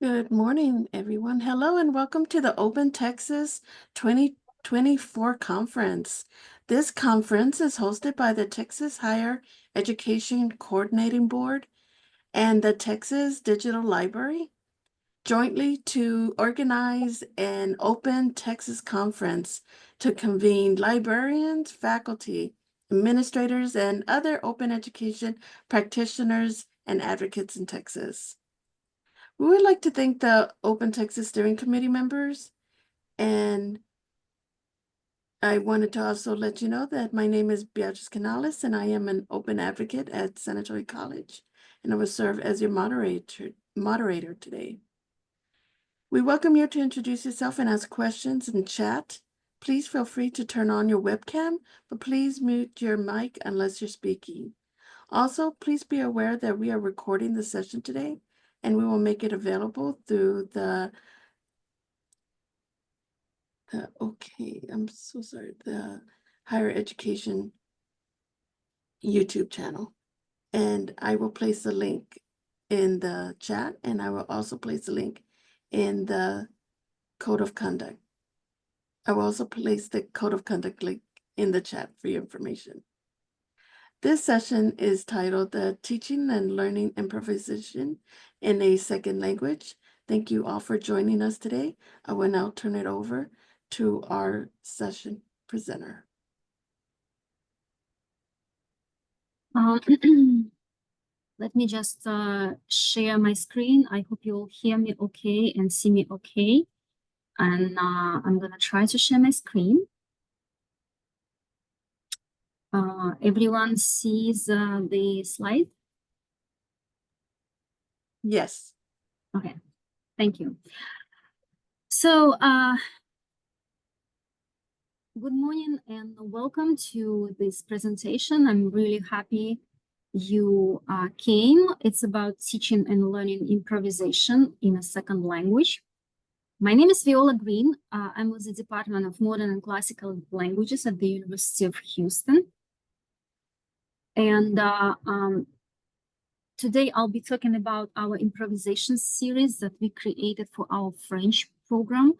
Good morning, everyone. Hello, and welcome to the Open Texas 2024 conference. This conference is hosted by the Texas Higher Education Coordinating Board and the Texas Digital Library, jointly to organize an Open Texas conference to convene librarians, faculty, administrators, and other open education practitioners and advocates in Texas. We would like to thank the Open Texas Steering Committee members, and I wanted to also let you know that my name is Beatriz Canales, and I am an open advocate at Sanatory College, and I will serve as your moderator today. We welcome you to introduce yourself and ask questions in chat. Please feel free to turn on your webcam, but please mute your mic unless you're speaking. Also, please be aware that we are recording the session today, and we will make it available through the higher education YouTube channel. And I will place the link in the chat, and I will also place the link in the code of conduct. I will also place the code of conduct link in the chat for your information. This session is titled the Teaching and Learning Improvisation in a Second Language. Thank you all for joining us today. I will now turn it over to our session presenter. Let me just share my screen. I hope you'll hear me okay and see me okay. And I'm gonna try to share my screen. Everyone sees the slide? Yes. Okay, thank you. So, good morning and welcome to this presentation. I'm really happy you came. It's about teaching and learning improvisation in a second language. My name is Viola Green. I'm with the Department of Modern and Classical Languages at the University of Houston. And today I'll be talking about our improvisation series that we created for our French program.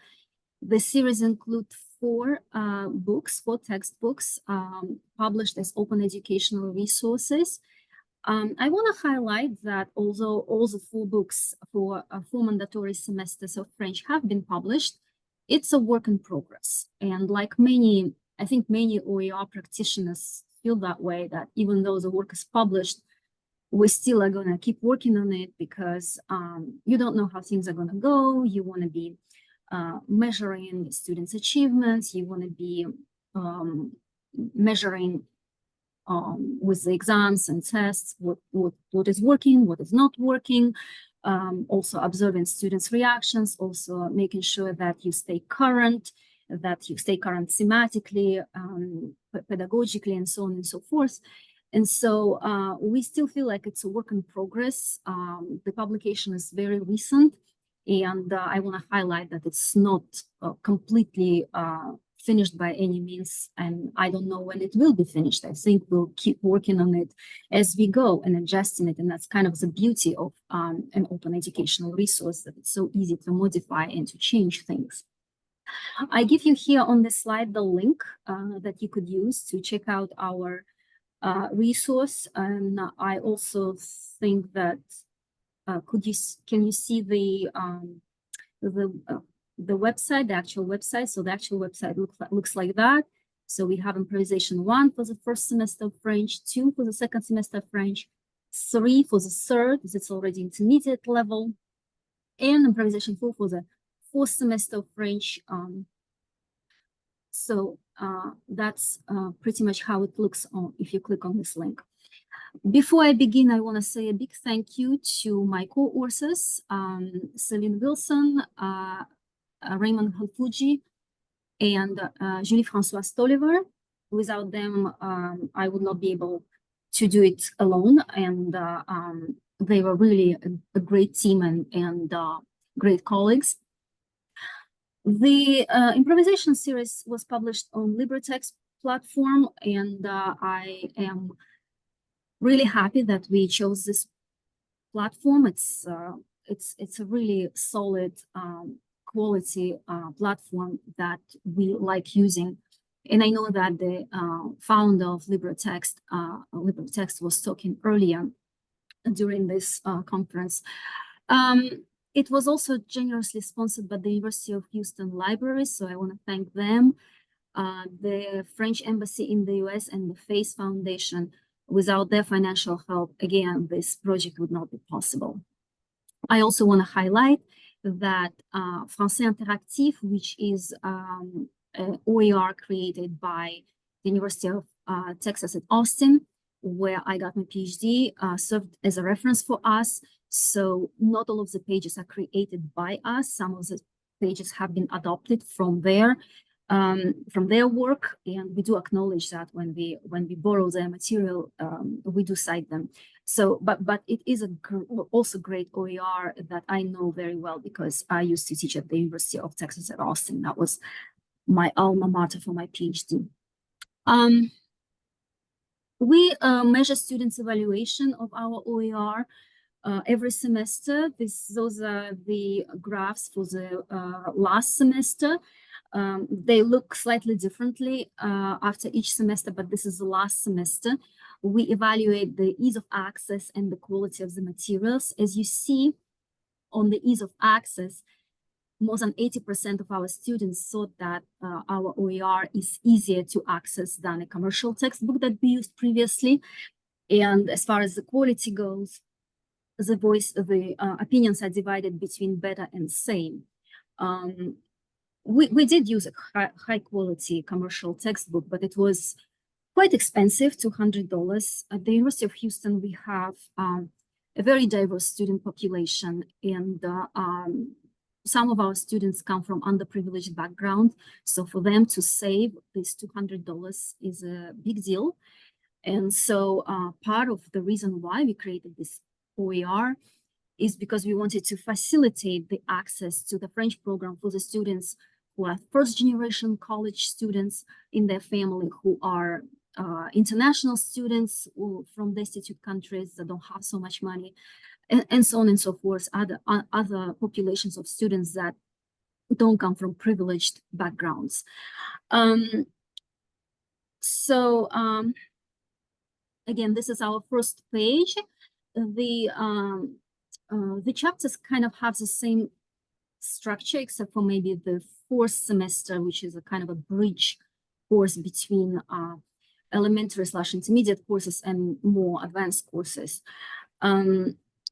The series includes four textbooks published as open educational resources. I want to highlight that although all the four books for four mandatory semesters of French have been published, it's a work in progress. And like I think many OER practitioners feel that way, that even though the work is published, we still are going to keep working on it because you don't know how things are going to go. You want to be measuring students' achievements. You want to be measuring with the exams and tests what is working, what is not working. Also observing students' reactions, also making sure that you stay current, thematically, pedagogically, and so on and so forth. And so we still feel like it's a work in progress. The publication is very recent, and I want to highlight that it's not completely finished by any means, and I don't know when it will be finished. I think we'll keep working on it as we go and adjusting it, and that's kind of the beauty of an open educational resource, that it's so easy to modify and to change things. I give you here on this slide the link that you could use to check out our resource, and I also think that can you see the website, the actual website? So the actual website looks like that. So we have Improvisation 1 for the first semester of French, 2 for the second semester of French, 3 for the third, as it's already intermediate level, and Improvisation 4 for the fourth semester of French. So that's pretty much how it looks if you click on this link. Before I begin, I want to say a big thank you to my co-authors, Celine Wilson, Raymond Halfuji, and Julie-Françoise Tolliver. Without them, I would not be able to do it alone, and they were really a great team and great colleagues. The improvisation series was published on LibreText platform, and I am really happy that we chose this platform. It's it's a really solid quality platform that we like using. And I know that the founder of LibreText was talking earlier during this conference. It was also generously sponsored by the University of Houston Library, so I want to thank them, the French Embassy in the US, and the FACE Foundation. Without their financial help, again, this project would not be possible. I also want to highlight that Français Interactif, which is an OER created by the University of Texas at Austin, where I got my PhD, served as a reference for us. So not all of the pages are created by us. Some of the pages have been adopted from their work, and we do acknowledge that when we borrow their material, we do cite them. So, but it is also great OER that I know very well because I used to teach at the University of Texas at Austin. That was my alma mater for my PhD. We measure students' evaluation of our OER every semester. Those are the graphs for the last semester. They look slightly differently after each semester, but this is the last semester. We evaluate the ease of access and the quality of the materials. As you see on the ease of access, more than 80% of our students thought that our OER is easier to access than a commercial textbook that we used previously. And as far as the quality goes, the opinions are divided between better and same. We did use a high quality commercial textbook, but it was quite expensive, $200. At the University of Houston, we have a very diverse student population, and some of our students come from underprivileged background. So for them to save this $200 is a big deal. And so part of the reason why we created this OER is because we wanted to facilitate the access to the French program for the students who are first-generation college students in their family, who are international students from destitute countries that don't have so much money, and so on and so forth, other populations of students that don't come from privileged backgrounds. Again, this is our first page. The chapters kind of have the same structure, except for maybe the fourth semester, which is a kind of a bridge course between elementary/intermediate courses and more advanced courses.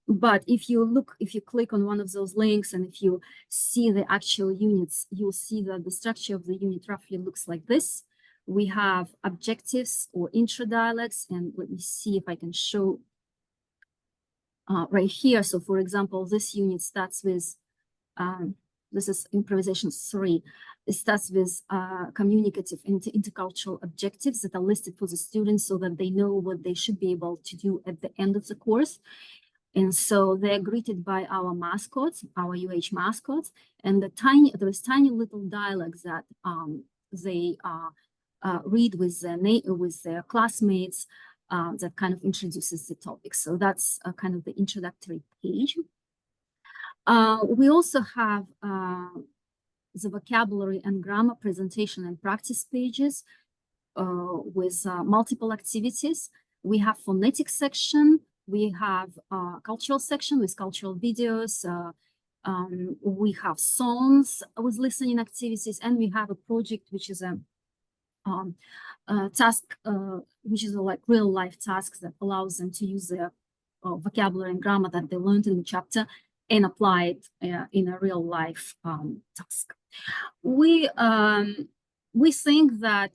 But if you click on one of those links and if you see the actual units, you'll see that the structure of the unit roughly looks like this. We have objectives or intro dialogues, and let me see if I can show right here. So for example, this unit starts with, this is Improvisation 3. It starts with communicative and intercultural objectives that are listed for the students so that they know what they should be able to do at the end of the course. And so they're greeted by our mascots, our UH mascots, and there's tiny little dialogues that they read with their classmates that kind of introduces the topic. So that's kind of the introductory page. We also have the vocabulary and grammar presentation and practice pages with multiple activities. We have phonetic section. We have cultural section with cultural videos. We have songs with listening activities, and we have a project which is a task, which is like real life tasks that allows them to use their vocabulary and grammar that they learned in the chapter and apply it in a real life task. We think that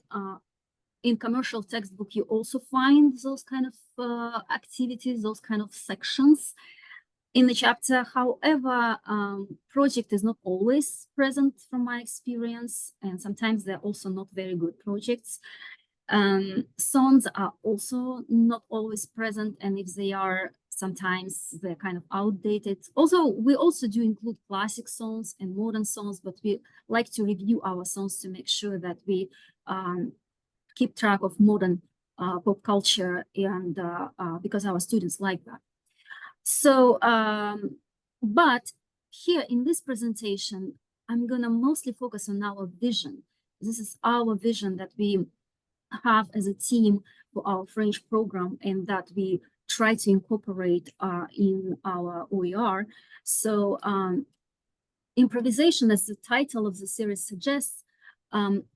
in commercial textbook, you also find those kind of activities, those kind of sections in the chapter. However, project is not always present from my experience, and sometimes they're also not very good projects. Songs are also not always present, and if they are, sometimes they're kind of outdated. Also, we also do include classic songs and modern songs, but we like to review our songs to make sure that we keep track of modern pop culture, and because our students like that. So But here in this presentation, I'm going to mostly focus on our vision. This is our vision that we have as a team for our French program and that we try to incorporate in our OER. So improvisation, as the title of the series suggests,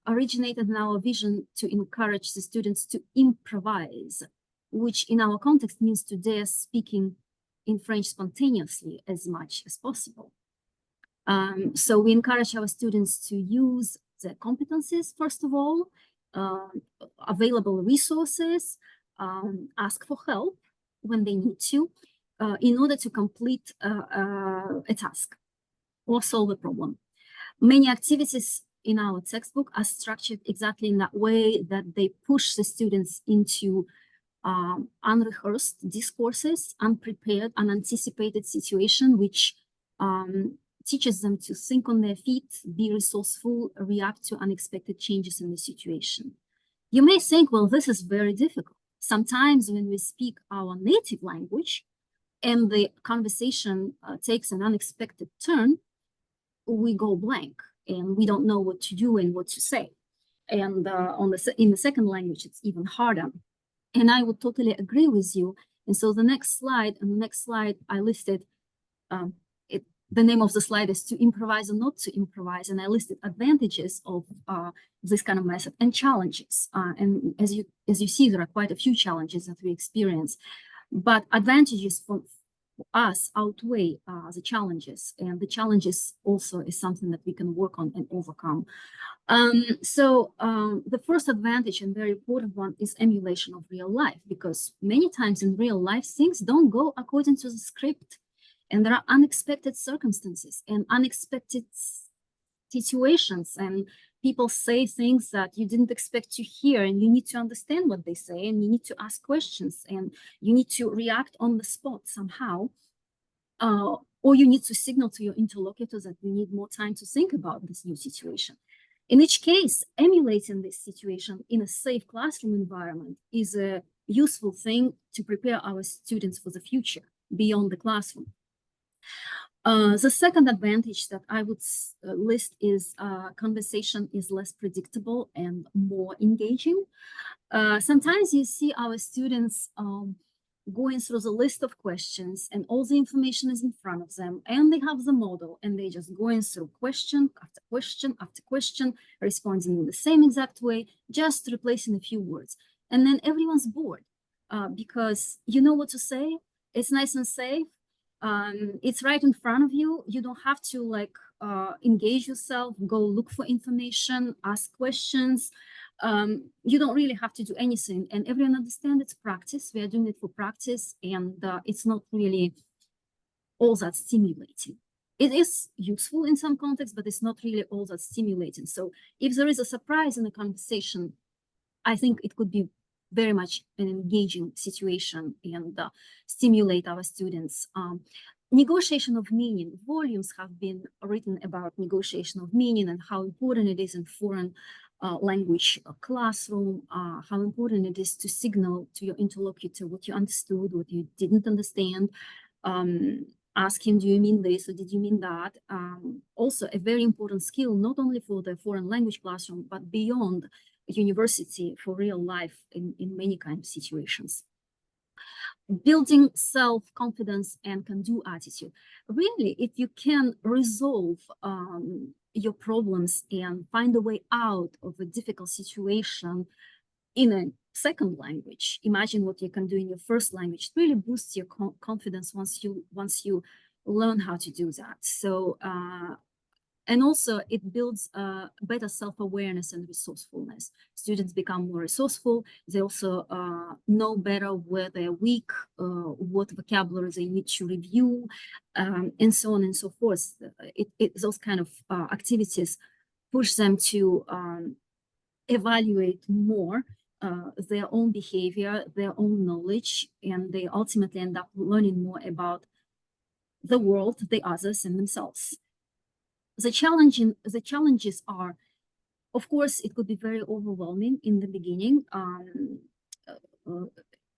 originated in our vision to encourage the students to improvise, which in our context means to dare speaking in French spontaneously as much as possible. So we encourage our students to use the competencies, first of all, available resources, ask for help when they need to, in order to complete a task or solve a problem. Many activities in our textbook are structured exactly in that way, that they push the students into unrehearsed discourses, unprepared, unanticipated situation, which teaches them to think on their feet, be resourceful, react to unexpected changes in the situation. You may think, well, this is very difficult. Sometimes when we speak our native language and the conversation takes an unexpected turn, we go blank and we don't know what to do and what to say. And in the second language, it's even harder. And I would totally agree with you. And so the next slide, I listed the name of the slide is to improvise or not to improvise. And I listed advantages of this kind of method and challenges. And as you see, there are quite a few challenges that we experience, but advantages for us outweigh the challenges. And the challenges also is something that we can work on and overcome. The first advantage and very important one is emulation of real life, because many times in real life, things don't go according to the script. And there are unexpected circumstances and unexpected situations, and people say things that you didn't expect to hear, and you need to understand what they say, and you need to ask questions, and you need to react on the spot somehow. Or you need to signal to your interlocutors that you need more time to think about this new situation. In each case, emulating this situation in a safe classroom environment is a useful thing to prepare our students for the future beyond the classroom. The second advantage that I would list is conversation is less predictable and more engaging. Sometimes you see our students going through the list of questions and all the information is in front of them and they have the model and they just going through question after question after question, responding in the same exact way, just replacing a few words. And then everyone's bored because you know what to say. It's nice and safe. It's right in front of you. You don't have to engage yourself, go look for information, ask questions. You don't really have to do anything, and everyone understands it's practice. We are doing it for practice, and it's not really all that stimulating. It is useful in some contexts, but it's not really all that stimulating. So if there is a surprise in a conversation, I think it could be very much an engaging situation and stimulate our students. Negotiation of meaning. Volumes have been written about negotiation of meaning and how important it is in foreign language classroom, how important it is to signal to your interlocutor what you understood, what you didn't understand. Ask him, do you mean this or did you mean that? Also a very important skill, not only for the foreign language classroom, but beyond university for real life in many kinds of situations. Building self-confidence and can-do attitude. Really, if you can resolve your problems and find a way out of a difficult situation in a second language, imagine what you can do in your first language. It really boosts your confidence once you learn how to do that. So and also it builds better self-awareness and resourcefulness. Students become more resourceful. They also know better where they're weak, what vocabulary they need to review, and so on and so forth. Those kind of activities push them to evaluate more their own behavior, their own knowledge, and they ultimately end up learning more about the world, the others, and themselves. The challenges are, of course, it could be very overwhelming in the beginning.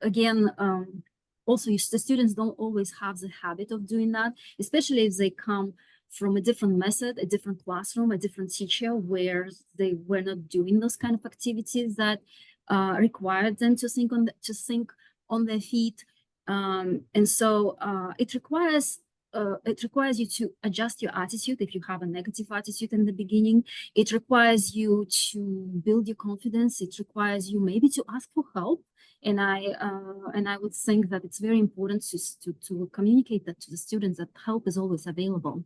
Again, Also, the students don't always have the habit of doing that, especially if they come from a different method, a different classroom, a different teacher, where they were not doing those kind of activities that required them to think on their feet. And so it requires you to adjust your attitude if you have a negative attitude in the beginning. It requires you to build your confidence. It requires you maybe to ask for help. And I would think that it's very important to communicate that to the students, that help is always available.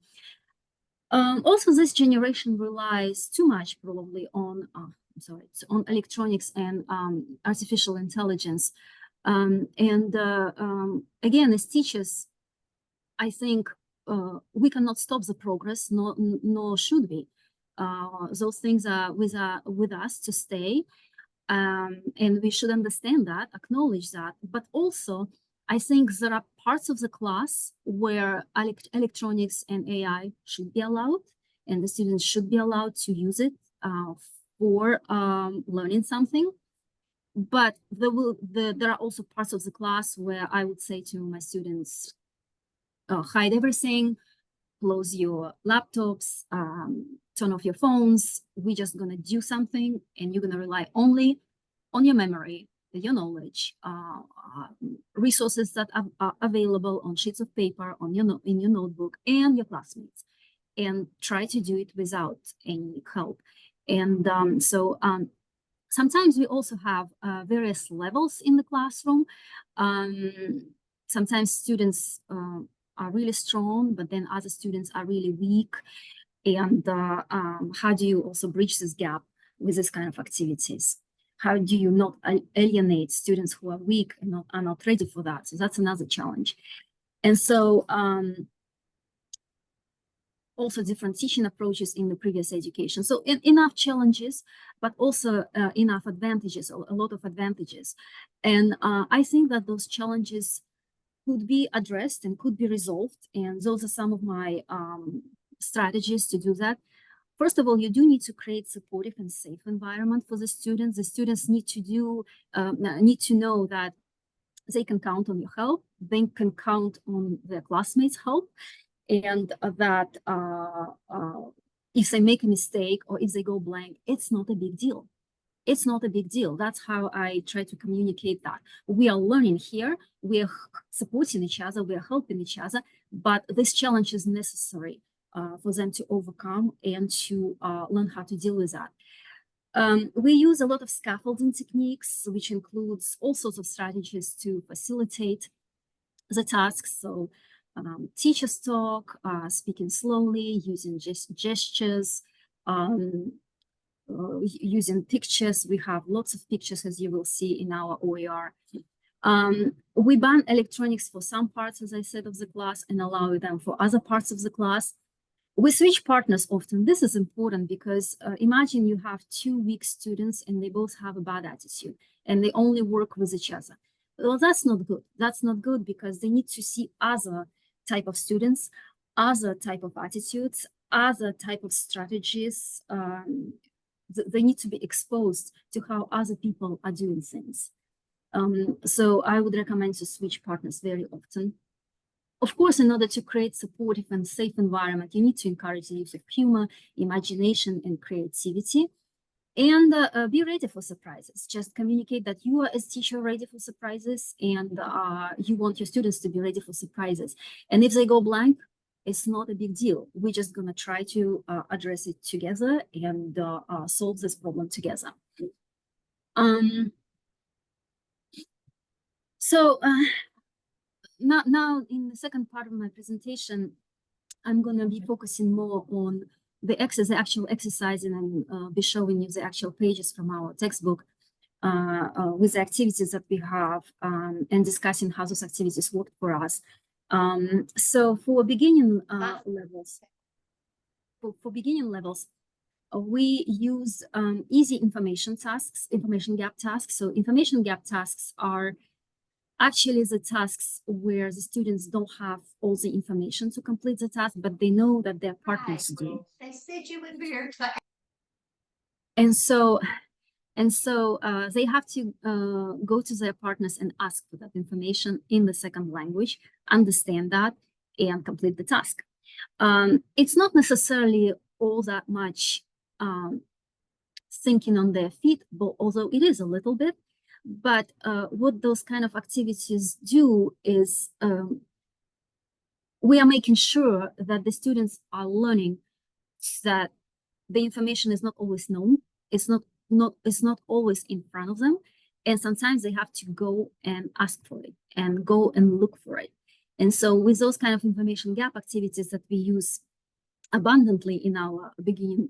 Also, this generation relies too much probably on on electronics and artificial intelligence. Again, as teachers, I think we cannot stop the progress, nor should we. Those things are with us to stay. And we should understand that, acknowledge that. But also, I think there are parts of the class where electronics and AI should be allowed, and the students should be allowed to use it for learning something. But there are also parts of the class where I would say to my students, hide everything, close your laptops, turn off your phones. We're just going to do something, and you're going to rely only on your memory, your knowledge, resources that are available on sheets of paper, in your notebook, and your classmates, and try to do it without any help. And sometimes we also have various levels in the classroom. Sometimes students are really strong, but then other students are really weak. And how do you also bridge this gap with this kind of activities? How do you not alienate students who are weak and are not ready for that? So that's another challenge. And so also different teaching approaches in the previous education. So enough challenges, but also enough advantages, a lot of advantages. And I think that those challenges could be addressed and could be resolved. And those are some of my strategies to do that. First of all, you do need to create supportive and safe environment for the students. The students need to know that they can count on your help. They can count on their classmates' help, and that if they make a mistake or if they go blank, it's not a big deal. It's not a big deal. That's how I try to communicate that. We are learning here. We are supporting each other. We are helping each other. But this challenge is necessary for them to overcome and to learn how to deal with that. We use a lot of scaffolding techniques, which includes all sorts of strategies to facilitate the tasks. So teachers talk, speaking slowly, using gestures, using pictures. We have lots of pictures, as you will see in our OER. We ban electronics for some parts, as I said, of the class, and allow them for other parts of the class. We switch partners often. This is important because imagine you have 2 weak students and they both have a bad attitude and they only work with each other. Well, that's not good. That's not good because they need to see other type of students, other type of attitudes, other type of strategies. They need to be exposed to how other people are doing things. So I would recommend to switch partners very often. Of course, in order to create supportive and safe environment, you need to encourage the use of humor, imagination, and creativity. And be ready for surprises. Just communicate that you are, as teacher, ready for surprises, and you want your students to be ready for surprises. And if they go blank, it's not a big deal. We're just going to try to address it together and solve this problem together. Now, in the second part of my presentation, I'm going to be focusing more on the actual exercising, and be showing you the actual pages from our textbook with the activities that we have, and discussing how those activities work for us. So for beginning levels, we use easy information gap tasks. So information gap tasks are actually the tasks where the students don't have all the information to complete the task, but they know that their partners do. They said you would be here. And so And so they have to go to their partners and ask for that information in the second language, understand that, and complete the task. It's not necessarily all that much thinking on their feet, but although it is a little bit. But what those kind of activities do is we are making sure that the students are learning that the information is not always known. It's not always in front of them. And sometimes they have to go and ask for it and go and look for it. And so with those kind of information gap activities that we use abundantly in our beginning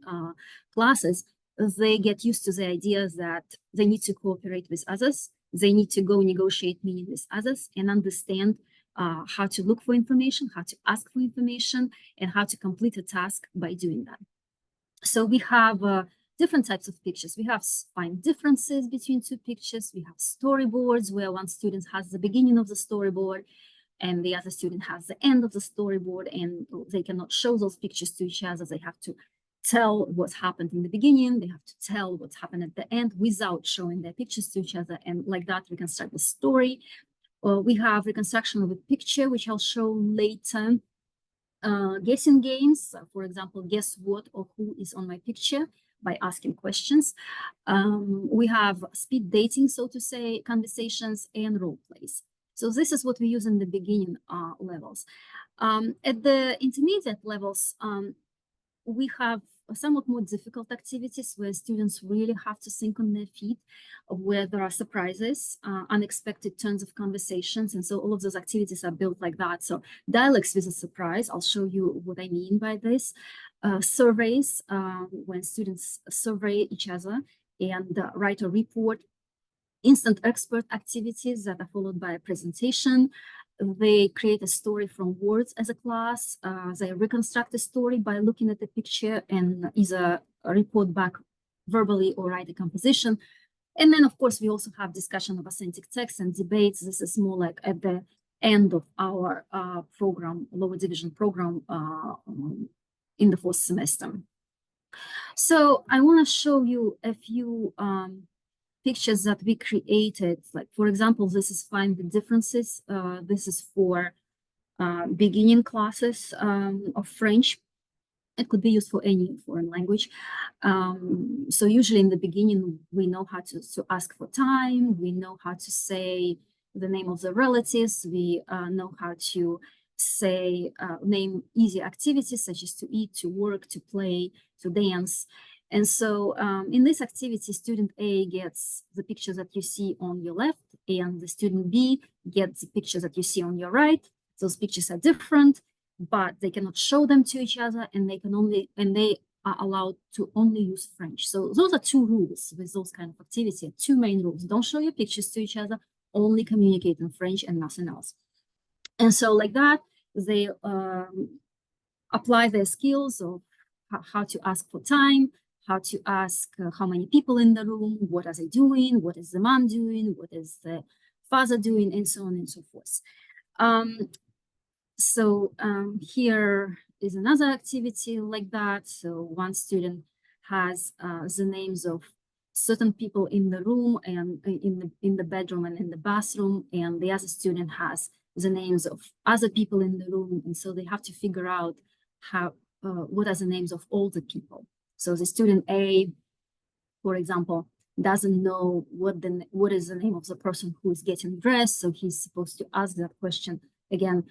classes, they get used to the idea that they need to cooperate with others. They need to go negotiate meaning with others and understand how to look for information, how to ask for information, and how to complete a task by doing that. So we have different types of pictures. We have find differences between two pictures. We have storyboards where one student has the beginning of the storyboard and the other student has the end of the storyboard, and they cannot show those pictures to each other. They have to tell what happened in the beginning. They have to tell what happened at the end without showing their pictures to each other. And like that, we can start the story. We have reconstruction of a picture, which I'll show later. Guessing games, for example, guess what or who is on my picture by asking questions. We have speed dating, so to say, conversations, and role plays. So this is what we use in the beginning levels. At the intermediate levels, we have somewhat more difficult activities where students really have to think on their feet, where there are surprises, unexpected turns of conversations. And so all of those activities are built like that. So dialogues with a surprise, I'll show you what I mean by this. Surveys, when students survey each other and write a report. Instant expert activities that are followed by a presentation. They create a story from words as a class. They reconstruct a story by looking at the picture and either report back verbally or write a composition. And then, of course, we also have discussion of authentic text and debates. This is more like at the end of our program, lower division program in the fourth semester. So I want to show you a few pictures that we created. Like, for example, this is Find the Differences. This is for beginning classes of French. It could be used for any foreign language. So usually in the beginning, we know how to ask for time. We know how to say the name of the relatives. We know how to say, name easy activities such as to eat, to work, to play, to dance. And so in this activity, student A gets the pictures that you see on your left, and the student B gets the pictures that you see on your right. Those pictures are different, but they cannot show them to each other, and they are allowed to only use French. So those are two rules with those kind of activity, two main rules. Don't show your pictures to each other, only communicate in French and nothing else. And so like that, they apply their skills of how to ask for time, how to ask how many people in the room, what are they doing, what is the mom doing, what is the father doing, and so on and so forth. Here is another activity like that. So one student has the names of certain people in the room and in the bedroom and in the bathroom, and the other student has the names of other people in the room, and so they have to figure out how what are the names of all the people. So the student A, for example, doesn't know what is the name of the person who is getting dressed, so he's supposed to ask that question again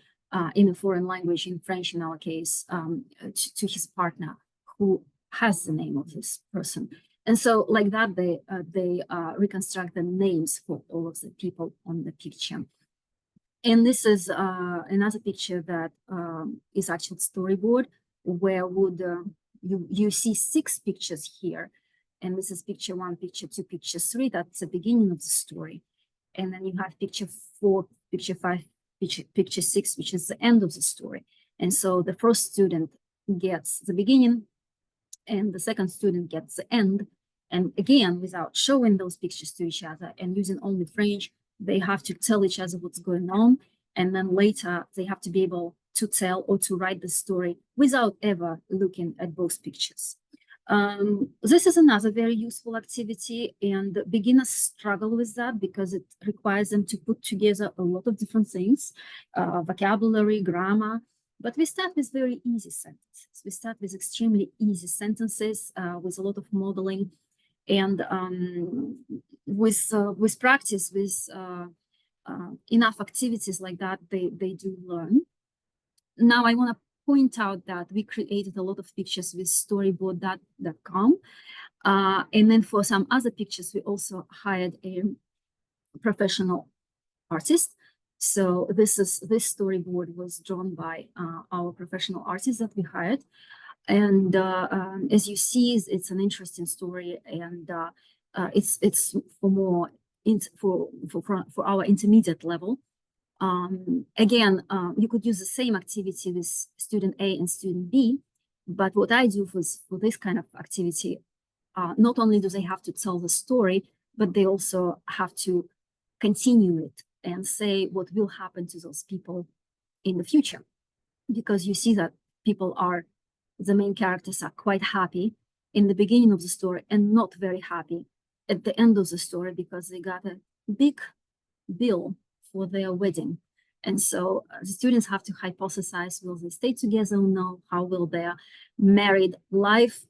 in a foreign language, in French in our case, to his partner who has the name of this person. And so like that, they reconstruct the names for all of the people on the picture. And this is another picture that is actually storyboard, where would you see 6 pictures here. And this is picture 1, picture 2, picture 3. That's the beginning of the story. And then you have picture 4, picture 5, picture 6, which is the end of the story. And so the first student gets the beginning and the second student gets the end. And again, without showing those pictures to each other and using only French, they have to tell each other what's going on. And then later they have to be able to tell or to write the story without ever looking at both pictures. This is another very useful activity, and beginners struggle with that because it requires them to put together a lot of different things, vocabulary, grammar. But we start with very easy sentences. We start with extremely easy sentences with a lot of modeling, and with practice, with enough activities like that, they do learn. Now I want to point out that we created a lot of pictures with storyboard.com. And then for some other pictures, we also hired a professional artist. So this storyboard was drawn by our professional artist that we hired. And as you see, it's an interesting story, and it's for more for our intermediate level. Again, you could use the same activity with student A and student B, but what I do for this kind of activity, not only do they have to tell the story, but they also have to continue it and say what will happen to those people in the future. Because you see that the main characters are quite happy in the beginning of the story and not very happy at the end of the story because they got a big bill for their wedding. And so the students have to hypothesize, will they stay together or no? How will their married life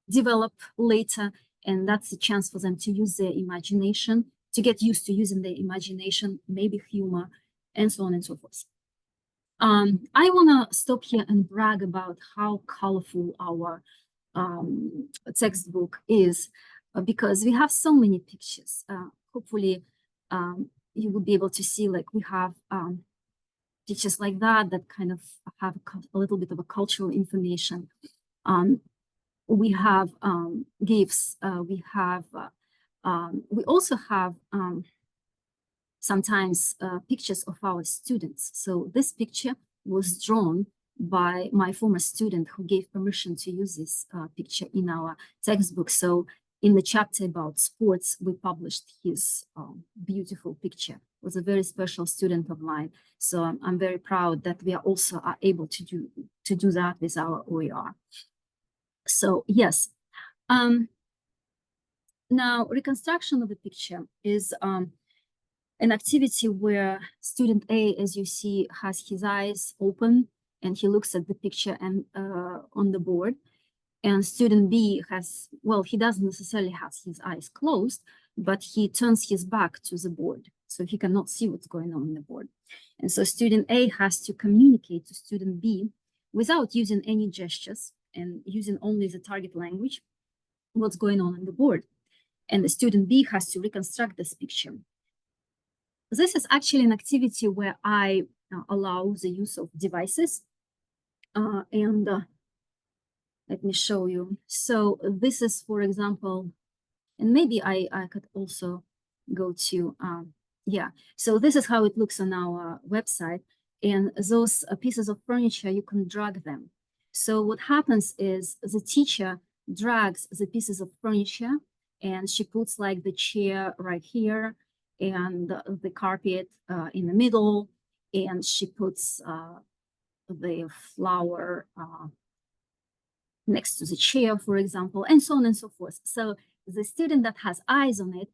develop later? And that's a chance for them to use their imagination, to get used to using their imagination, maybe humor, and so on and so forth. I want to stop here and brag about how colorful our textbook is because we have so many pictures. Hopefully, you will be able to see, like, we have pictures like that kind of have a little bit of a cultural information. We have gifts. We also have sometimes pictures of our students. So this picture was drawn by my former student who gave permission to use this picture in our textbook. So in the chapter about sports, we published his beautiful picture. It was a very special student of mine. So I'm very proud that we are also able to do that with our OER. So yes. Now, reconstruction of the picture is an activity where student A, as you see, has his eyes open and he looks at the picture and on the board. And student B he doesn't necessarily have his eyes closed, but he turns his back to the board, so he cannot see what's going on the board. And so student A has to communicate to student B without using any gestures and using only the target language, what's going on the board. And the student B has to reconstruct this picture. This is actually an activity where I allow the use of devices. Let me show you. So this is, for example, and maybe I could also go to, So this is how it looks on our website. And those pieces of furniture, you can drag them. So what happens is the teacher drags the pieces of furniture and she puts like the chair right here and the carpet in the middle, and she puts the flower next to the chair, for example, and so on and so forth. So the student that has eyes on it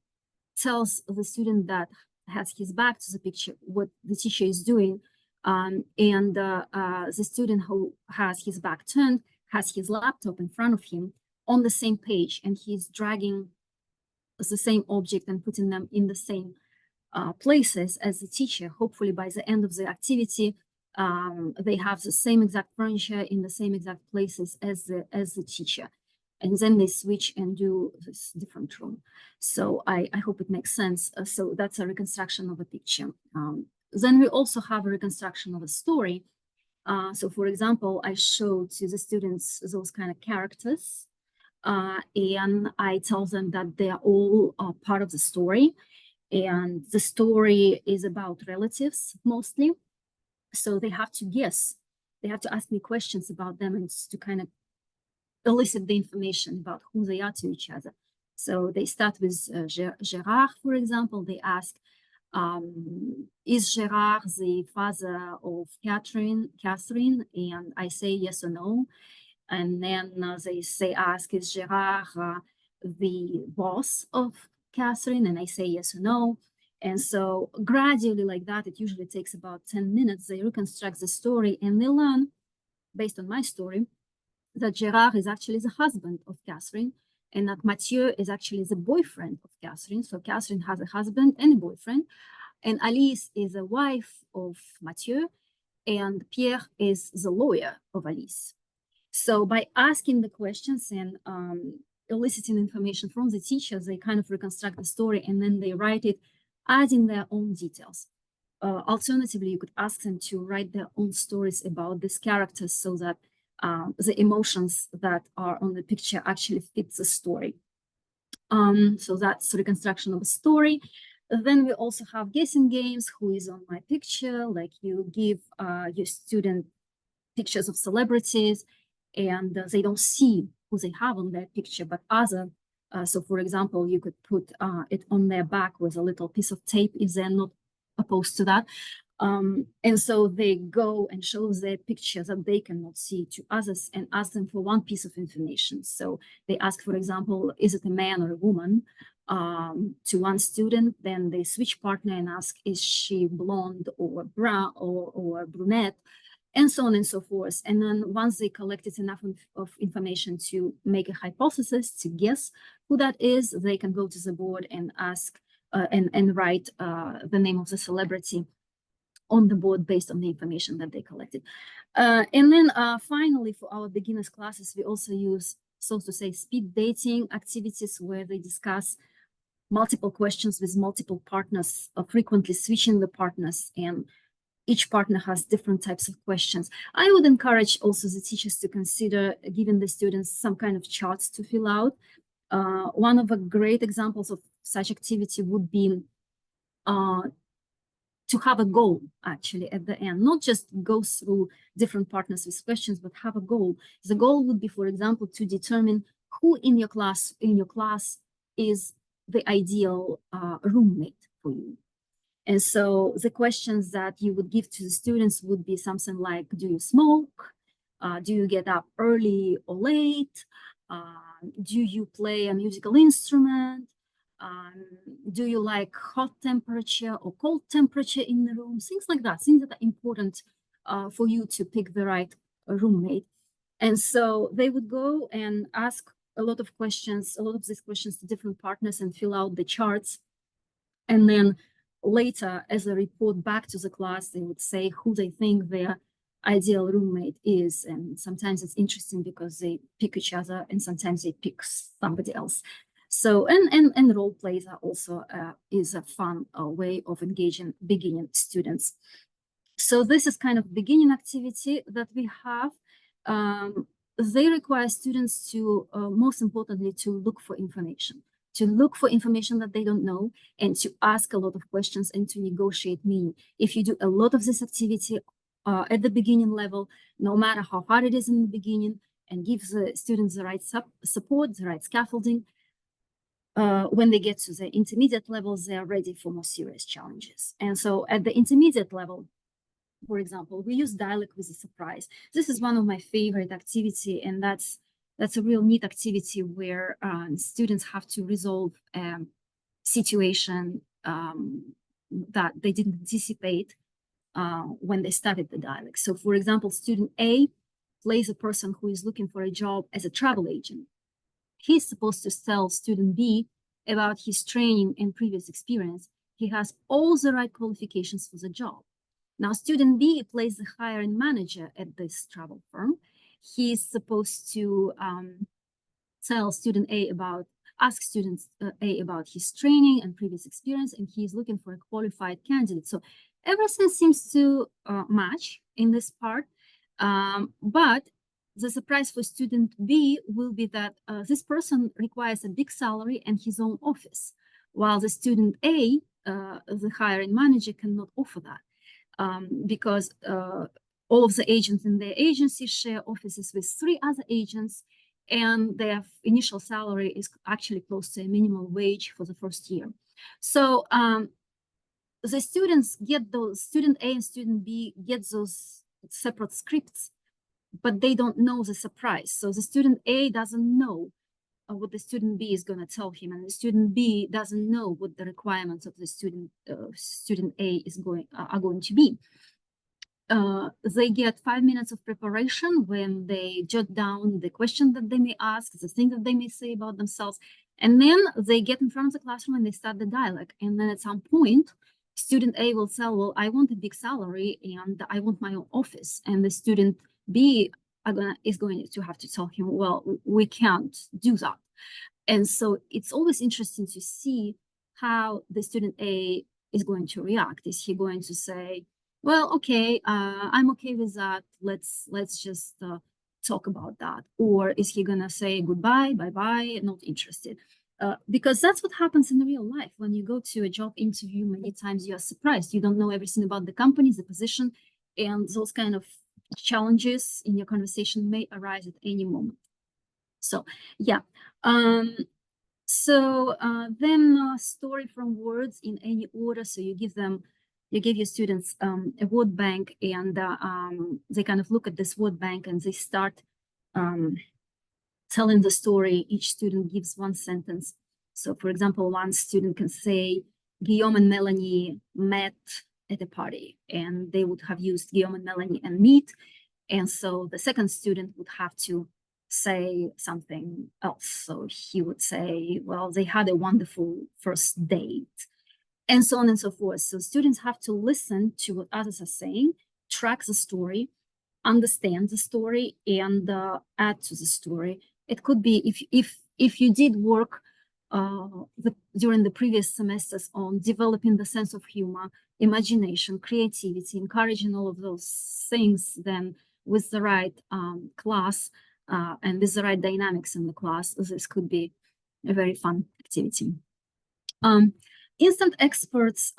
tells the student that has his back to the picture what the teacher is doing. The student who has his back turned has his laptop in front of him on the same page, and he's dragging the same object and putting them in the same places as the teacher. Hopefully by the end of the activity, they have the same exact furniture in the same exact places as the teacher, and then they switch and do this different room. So I hope it makes sense. So that's a reconstruction of a picture. Then we also have a reconstruction of a story. So for example, I showed to the students those kind of characters, and I tell them that they are all part of the story, and the story is about relatives mostly. So they have to guess. They have to ask me questions about them and to kind of elicit the information about who they are to each other. So they start with Gerard, for example. They ask, is Gerard the father of Catherine? And I say yes or no. And then they ask, is Gerard the boss of Catherine? And I say yes or no. And so gradually like that, it usually takes about 10 minutes. They reconstruct the story and they learn, based on my story, that Gerard is actually the husband of Catherine and that Mathieu is actually the boyfriend of Catherine. So Catherine has a husband and a boyfriend. And Alice is the wife of Mathieu, and Pierre is the lawyer of Alice. So by asking the questions and eliciting information from the teachers, they kind of reconstruct the story and then they write it, adding their own details. Alternatively, you could ask them to write their own stories about these characters so that the emotions that are on the picture actually fit the story. So that's reconstruction of a story. Then we also have guessing games, who is on my picture, like you give your student pictures of celebrities and they don't see who they have on their picture, but other. So for example, you could put it on their back with a little piece of tape if they're not opposed to that. And so they go and show their picture that they cannot see to others and ask them for one piece of information. So they ask, for example, is it a man or a woman? To one student, then they switch partner and ask, is she blonde or brown or brunette? And so on and so forth. And then once they collected enough of information to make a hypothesis, to guess who that is, they can go to the board and ask and write the name of the celebrity on the board based on the information that they collected. And then finally, for our beginners classes, we also use, so to say, speed dating activities where they discuss multiple questions with multiple partners, frequently switching the partners, and each partner has different types of questions. I would encourage also the teachers to consider giving the students some kind of charts to fill out. One of the great examples of such activity would be to have a goal actually at the end, not just go through different partners with questions, but have a goal. The goal would be, for example, to determine who in your class is the ideal roommate for you. And so the questions that you would give to the students would be something like, do you smoke? Do you get up early or late? Do you play a musical instrument? Do you like hot temperature or cold temperature in the room? Things like that, things that are important for you to pick the right roommate. And so they would go and ask a lot of questions, a lot of these questions to different partners and fill out the charts. And then later, as a report back to the class, they would say who they think their ideal roommate is. And sometimes it's interesting because they pick each other and sometimes they pick somebody else. So, and role plays are also is a fun way of engaging beginning students. So this is kind of beginning activity that we have. They require students to, most importantly, to look for information that they don't know and to ask a lot of questions and to negotiate meaning. If you do a lot of this activity at the beginning level, no matter how hard it is in the beginning, and give the students the right support, the right scaffolding, when they get to the intermediate levels, they are ready for more serious challenges. And so at the intermediate level, for example, we use dialogue with a surprise. This is one of my favorite activity, and that's a real neat activity where students have to resolve a situation that they didn't anticipate when they started the dialogue. So for example, student A plays a person who is looking for a job as a travel agent. He's supposed to tell student B about his training and previous experience. He has all the right qualifications for the job. Now, student B plays the hiring manager at this travel firm. He's supposed to tell student A ask student A about his training and previous experience, and he's looking for a qualified candidate. So everything seems to match in this part, but the surprise for student B will be that this person requires a big salary and his own office, while the student A, the hiring manager, cannot offer that. Because all of the agents in their agency share offices with 3 other agents, and their initial salary is actually close to a minimum wage for the first year. So the students get those, student A and student B get those separate scripts, but they don't know the surprise. So the student A doesn't know what the student B is going to tell him, and the student B doesn't know what the requirements of the student A are going to be. They get 5 minutes of preparation when they jot down the question that they may ask, the thing that they may say about themselves, and then they get in front of the classroom and they start the dialogue. And then at some point, student A will say, well, I want a big salary and I want my own office. And the student B is going to have to tell him, well, we can't do that. And so it's always interesting to see how the student A is going to react. Is he going to say, well, okay, I'm okay with that. Let's just talk about that. Or is he gonna say goodbye, bye-bye, not interested? Because that's what happens in real life. When you go to a job interview, many times you are surprised. You don't know everything about the company, the position, and those kind of challenges in your conversation may arise at any moment. So yeah. Then story from words in any order. So you give your students a word bank, and they kind of look at this word bank and they start telling the story. Each student gives one sentence. So for example, one student can say, Guillaume and Melanie met at a party, and they would have used Guillaume and Melanie and meet. And so the second student would have to say something else. So he would say, well, they had a wonderful first date, and so on and so forth. So students have to listen to what others are saying, track the story, understand the story, and add to the story. It could be if you did work during the previous semesters on developing the sense of humor, imagination, creativity, encouraging all of those things, then with the right class and with the right dynamics in the class, this could be a very fun activity. Instant experts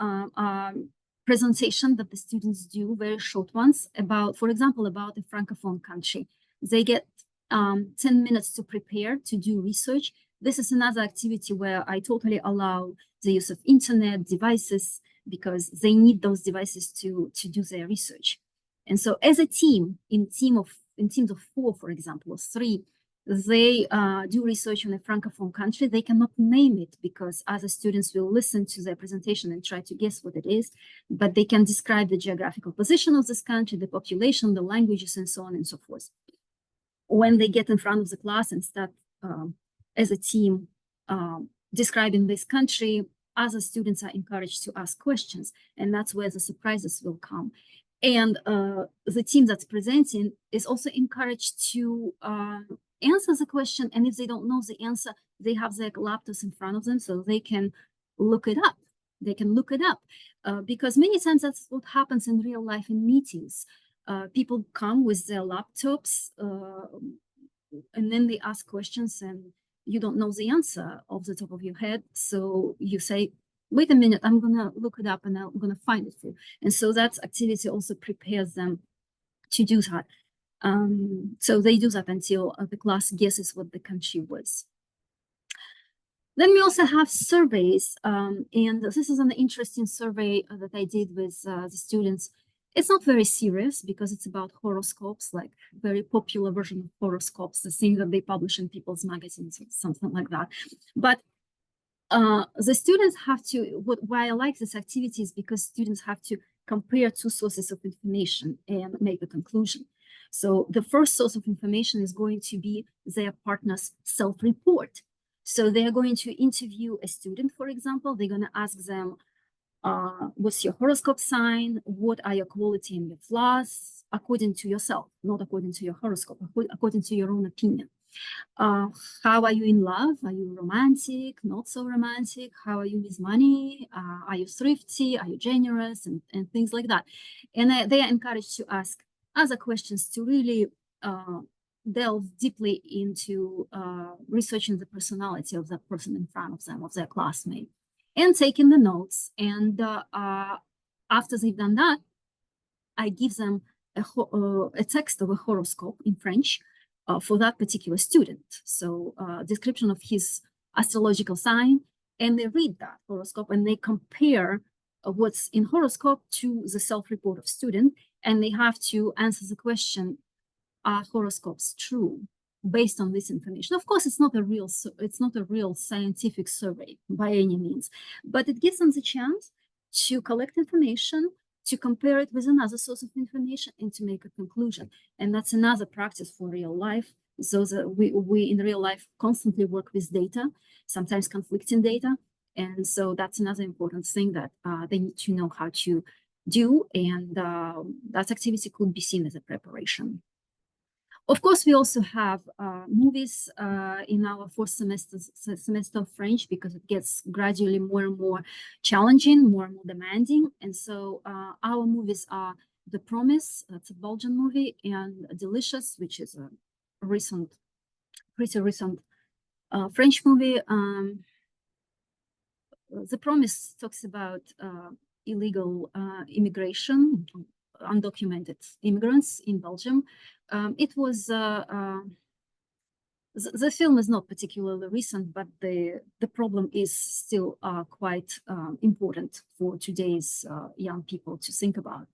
presentation that the students do, very short ones, about, for example, about a Francophone country. They get 10 minutes to prepare, to do research. This is another activity where I totally allow the use of internet devices because they need those devices to do their research. And so as a team, in teams of 4, for example, or 3, they do research on a Francophone country. They cannot name it because other students will listen to their presentation and try to guess what it is, but they can describe the geographical position of this country, the population, the languages, and so on and so forth. When they get in front of the class and start as a team describing this country, other students are encouraged to ask questions, and that's where the surprises will come. And the team that's presenting is also encouraged to answer the question, and if they don't know the answer, they have their laptops in front of them so they can look it up. They can look it up because many times that's what happens in real life in meetings. People come with their laptops and then they ask questions and you don't know the answer off the top of your head. So you say, wait a minute, I'm gonna look it up and I'm gonna find it for you. And so that activity also prepares them to do that. So they do that until the class guesses what the country was. Then we also have surveys, and this is an interesting survey that I did with the students. It's not very serious because it's about horoscopes, like very popular version of horoscopes, the thing that they publish in people's magazines or something like that. But the students have to, why I like this activity is because students have to compare 2 sources of information and make a conclusion. So the first source of information is going to be their partner's self-report. So they're going to interview a student, for example. They're going to ask them, what's your horoscope sign? What are your quality and your flaws? According to yourself, not according to your horoscope, according to your own opinion. How are you in love? Are you romantic, not so romantic? How are you with money? Are you thrifty? Are you generous? And things like that. And they are encouraged to ask other questions to really delve deeply into researching the personality of that person in front of them, of their classmate, and taking the notes. And after they've done that, I give them a text of a horoscope in French for that particular student. So description of his astrological sign, and they read that horoscope and they compare what's in horoscope to the self-report of student, and they have to answer the question, are horoscopes true based on this information? Of course, it's not a real scientific survey by any means, but it gives them the chance to collect information, to compare it with another source of information, and to make a conclusion. And that's another practice for real life. So that we in real life constantly work with data, sometimes conflicting data. And so that's another important thing that they need to know how to do. And that activity could be seen as a preparation. Of course, we also have movies in our fourth semester of French, because it gets gradually more and more challenging, more and more demanding. And so our movies are The Promise, that's a Belgian movie, and Delicious, which is a pretty recent French movie. The Promise talks about illegal immigration, undocumented immigrants in Belgium. It was the film is not particularly recent, but the problem is still quite important for today's young people to think about.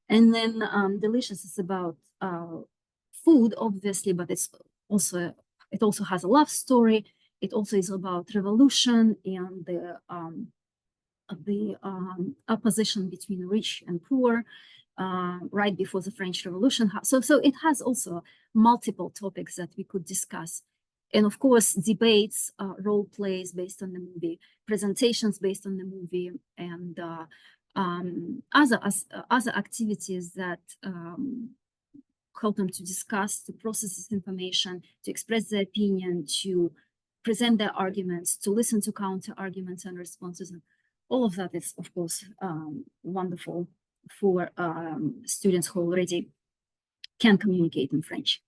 And then Delicious is about food, obviously, but it also has a love story. It also is about revolution and the opposition between rich and poor right before the French Revolution. So it has also multiple topics that we could discuss. And of course, debates, role plays based on the movie, presentations based on the movie, and other activities that help them to discuss, to process this information, to express their opinion, to present their arguments, to listen to counter arguments and responses. And all of that is, of course, wonderful for students who already can communicate in French.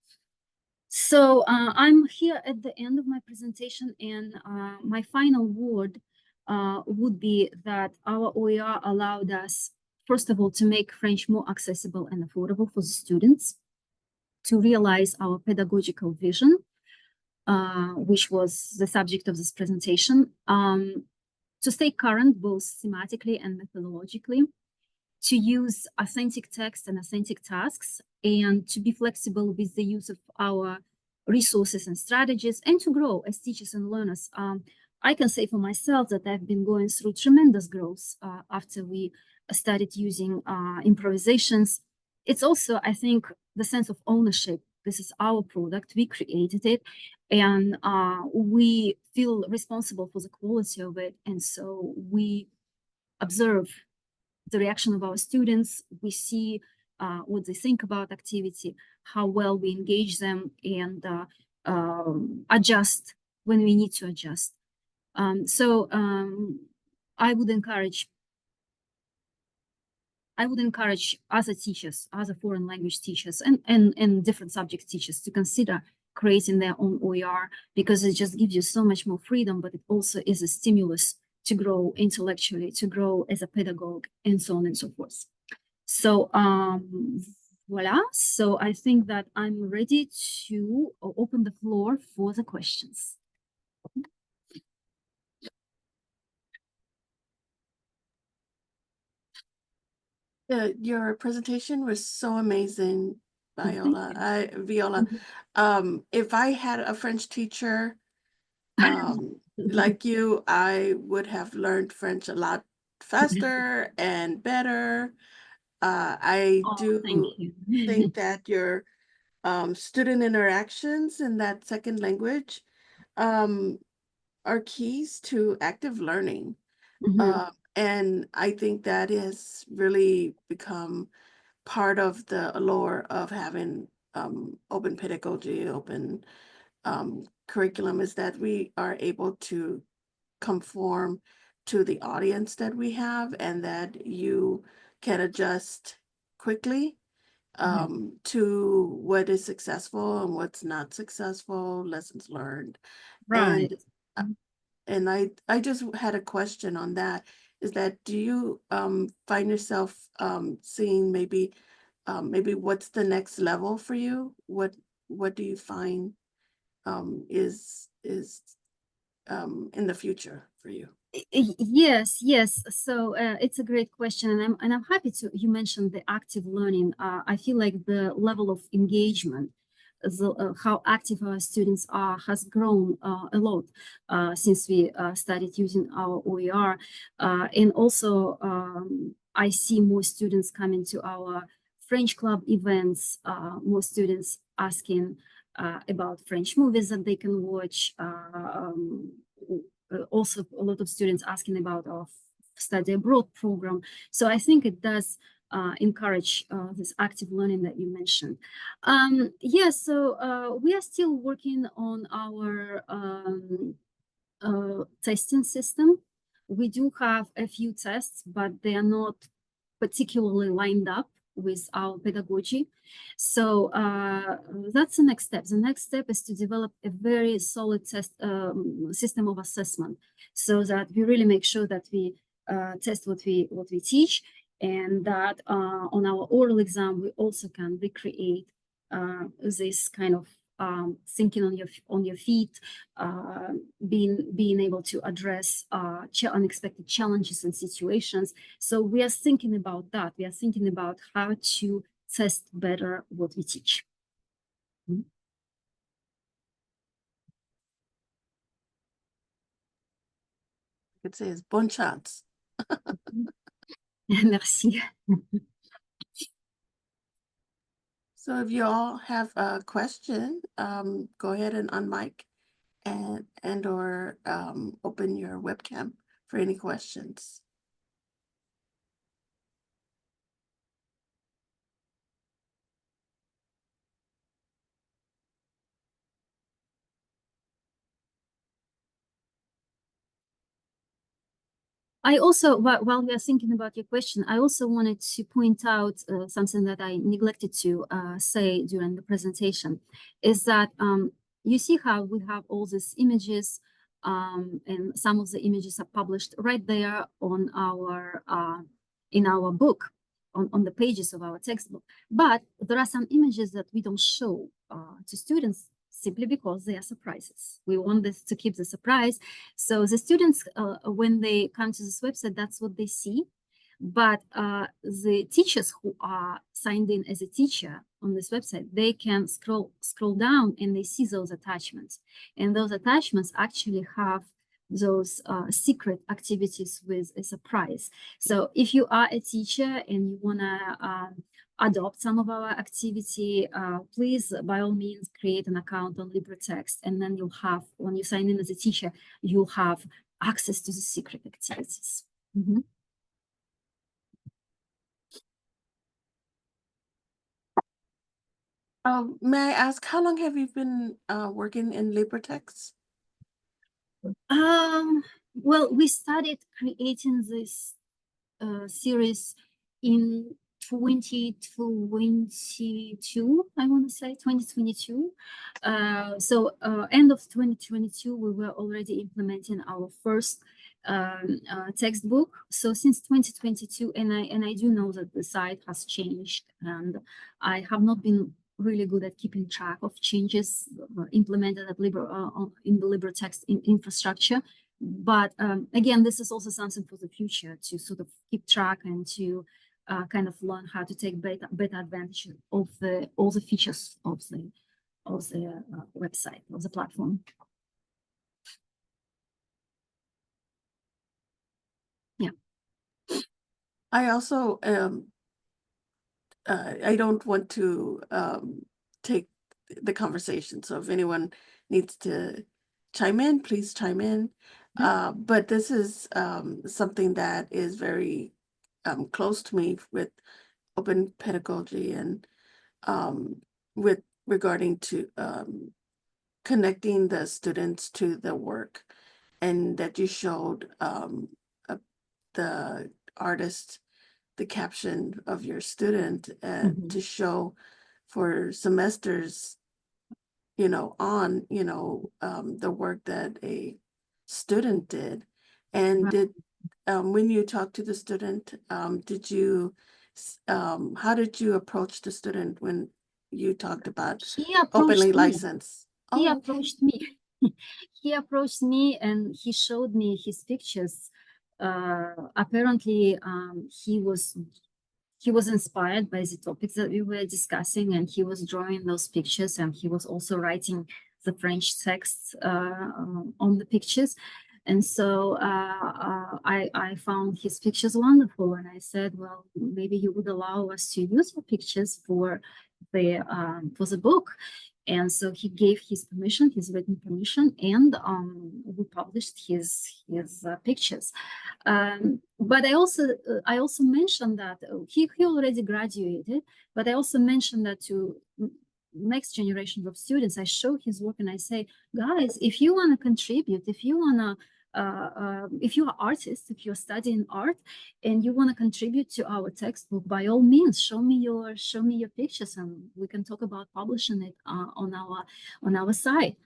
So I'm here at the end of my presentation, and my final word would be that our OER allowed us, first of all, to make French more accessible and affordable for the students, to realize our pedagogical vision, which was the subject of this presentation, to stay current both thematically and methodologically, to use authentic text and authentic tasks, and to be flexible with the use of our resources and strategies, and to grow as teachers and learners. I can say for myself that I've been going through tremendous growth after we started using improvisations. It's also, I think, the sense of ownership. This is our product, we created it, and we feel responsible for the quality of it. And so we observe the reaction of our students, we see what they think about activity, how well we engage them, and adjust when we need to adjust. So I would encourage other teachers, other foreign language teachers, and different subject teachers to consider creating their own OER, because it just gives you so much more freedom, but it also is a stimulus to grow intellectually, to grow as a pedagogue, and so on and so forth. So voila. So I think that I'm ready to open the floor for the questions. Your presentation was so amazing, Viola. Viola, if I had a French teacher like you, I would have learned French a lot faster and better. I Oh, do thank you. think that your student interactions in that second language um, are keys to active learning. And I think that has really become part of the allure of having open pedagogy, open curriculum, is that we are able to conform to the audience that we have, and that you can adjust quickly to what is successful and what's not successful, lessons learned. Right. And I just had a question on that, is that do you find yourself seeing maybe what's the next level for you? What do you find is in the future for you? Yes. So it's a great question, and I'm happy to you mentioned the active learning. I feel like the level of engagement how active our students are has grown a lot since we started using our OER. And also, I see more students coming to our French club events, more students asking about French movies that they can watch. Also, a lot of students asking about our study abroad program. So I think it does encourage this active learning that you mentioned. So we are still working on our testing system. We do have a few tests, but they are not particularly lined up with our pedagogy. So that's the next step. The next step is to develop a very solid test system of assessment, so that we really make sure that we test what we teach, and that on our oral exam we also can recreate this kind of thinking on your feet, being able to address unexpected challenges and situations. So we are thinking about that. We are thinking about how to test better what we teach. I could say it's bon chance. Merci. So if you all have a question, go ahead and unmic and or open your webcam for any questions. I also, while we are thinking about your question, I also wanted to point out something that I neglected to say during the presentation, is that you see how we have all these images, and some of the images are published right there on our in our book, on the pages of our textbook. But there are some images that we don't show to students simply because they are surprises. We want this to keep the surprise. So the students, when they come to this website, that's what they see. But the teachers who are signed in as a teacher on this website, they can scroll down and they see those attachments. And those attachments actually have those secret activities with a surprise. So if you are a teacher and you want to adopt some of our activity, please, by all means, create an account on LibreText, and then you'll have, when you sign in as a teacher, you'll have access to the secret activities. Mm-hmm. May I ask, how long have you been working in LibreText? Well, we started creating this series in 2022, I want to say 2022. So end of 2022, we were already implementing our first textbook. So since 2022, and I do know that the site has changed, and I have not been really good at keeping track of changes implemented at in the LibreText infrastructure. But again, this is also something for the future, to sort of keep track and to kind of learn how to take better advantage of all the features of the website, of the platform. Yeah. I also I don't want to take the conversation. So if anyone needs to chime in, please chime in. But this is something that is very close to me with open pedagogy and with regarding to connecting the students to the work, and that you showed the artist, the caption of your student to show for semesters, on, the work that a student did. And did, when you talked to the student, did you, how did you approach the student when you talked about openly licensed? He approached me. He approached me and he showed me his pictures. Apparently, he was inspired by the topics that we were discussing, and he was drawing those pictures, and he was also writing the French text on the pictures. And so I found his pictures wonderful, and I said, well, maybe he would allow us to use the pictures for the book. And so he gave his permission, his written permission, and we published his pictures. But I also mentioned that he already graduated, but I also mentioned that to next generation of students, I show his work and I say, guys, if you want to contribute, if you want to if you are artists, if you're studying art and you want to contribute to our textbook, by all means, show me your pictures, and we can talk about publishing it on our site.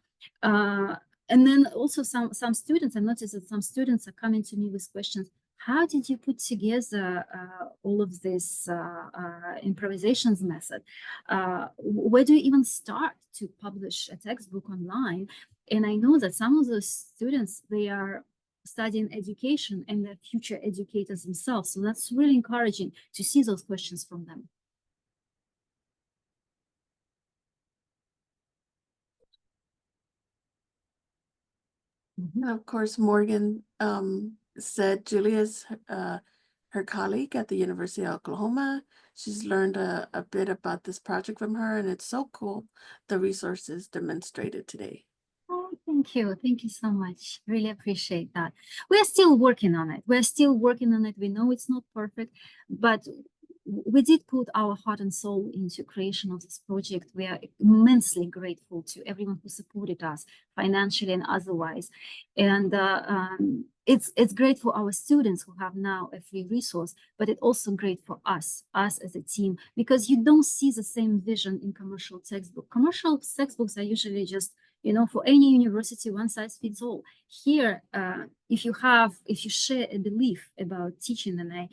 And then also some students, I noticed that some students are coming to me with questions. How did you put together all of this improvisations method? Where do you even start to publish a textbook online? And I know that some of those students, they are studying education and they're future educators themselves. So that's really encouraging to see those questions from them. And of course, Morgan said Julia's her colleague at the University of Oklahoma. She's learned a bit about this project from her, and it's so cool, the resources demonstrated today. Oh, thank you. Thank you so much. Really appreciate that. We're still working on it. We're still working on it. We know it's not perfect, but we did put our heart and soul into creation of this project. We are immensely grateful to everyone who supported us financially and otherwise. And it's great for our students who have now a free resource, but it's also great for us as a team, because you don't see the same vision in commercial textbooks. Commercial textbooks are usually just, you know, for any university, one size fits all. Here, if you share a belief about teaching, and I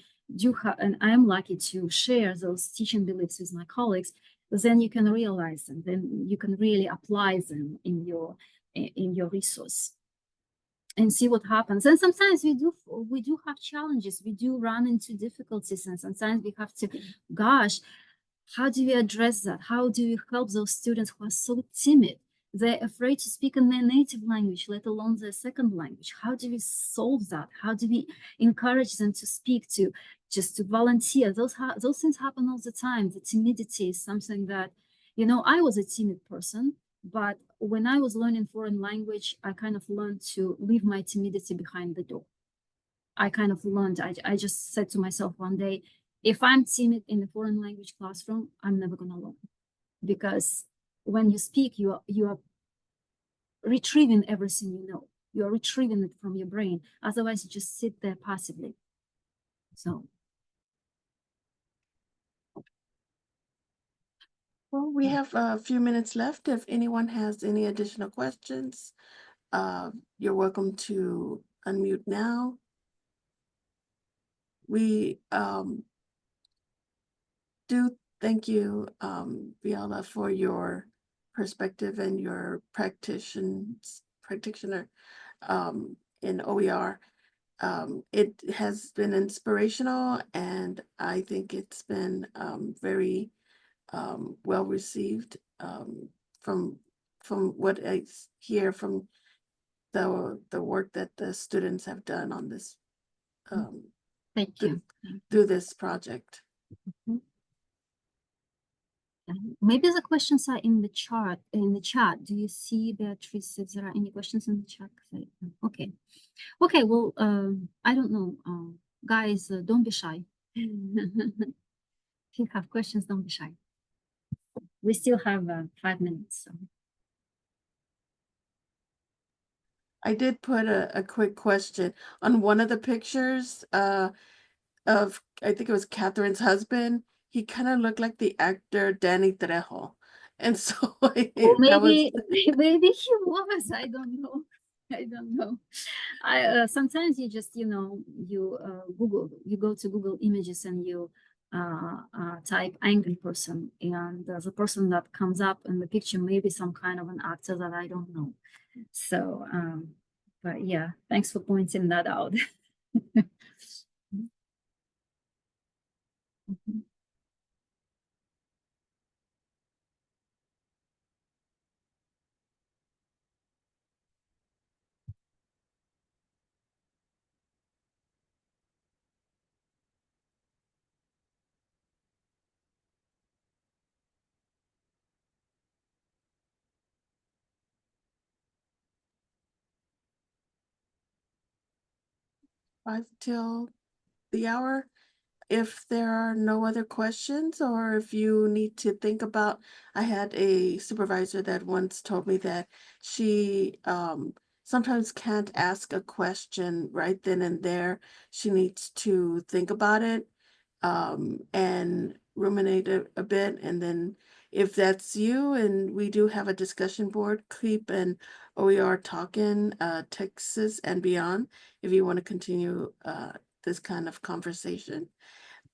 am lucky to share those teaching beliefs with my colleagues, then you can realize them, then you can really apply them in your resource and see what happens. And sometimes we do have challenges, we do run into difficulties, and sometimes we have to, gosh, how do we address that? How do we help those students who are so timid? They're afraid to speak in their native language, let alone their second language. How do we solve that? How do we encourage them to speak, to volunteer? Those things happen all the time. The timidity is something that, you know, I was a timid person, but when I was learning foreign language, I kind of learned to leave my timidity behind the door. I kind of learned, I just said to myself one day, if I'm timid in a foreign language classroom, I'm never going to learn, because when you speak, you are retrieving everything you know. You are retrieving it from your brain. Otherwise, you just sit there passively. So. Well, we have a few minutes left. If anyone has any additional questions, you're welcome to unmute now. We do thank you, Viola, for your perspective and your practitioner in OER. It has been inspirational, and I think it's been very well received from what I hear from the work that the students have done on this Thank you. through this project. Maybe the questions are in the chat. Do you see, Beatrice, if there are any questions in the chat? Okay. Well, I don't know. Guys, don't be shy. If you have questions, don't be shy. We still have 5 minutes. So. I did put a quick question on one of the pictures of, I think it was Catherine's husband. He kind of looked like the actor Danny Trejo. And so Well, that was maybe he was. I don't know. I don't know. I sometimes you just, you know, you go to Google Images and you type angry person, and the person that comes up in the picture may be some kind of an actor that I don't know. So, but yeah, thanks for pointing that out. 5 till the hour. If there are no other questions, or if you need to think about, I had a supervisor that once told me that she sometimes can't ask a question right then and there. She needs to think about it and ruminate a bit. And then if that's you, and we do have a discussion board, Keep and OER Talking, Texas and beyond, if you want to continue this kind of conversation.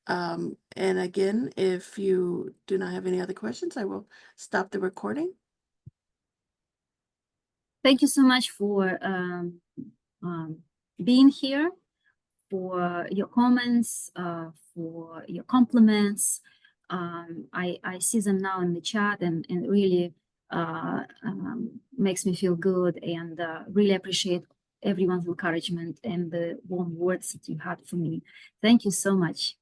And again, if you do not have any other questions, I will stop the recording. Thank you so much for being here, for your comments, for your compliments. I see them now in the chat, and really makes me feel good, and really appreciate everyone's encouragement and the warm words that you had for me. Thank you so much.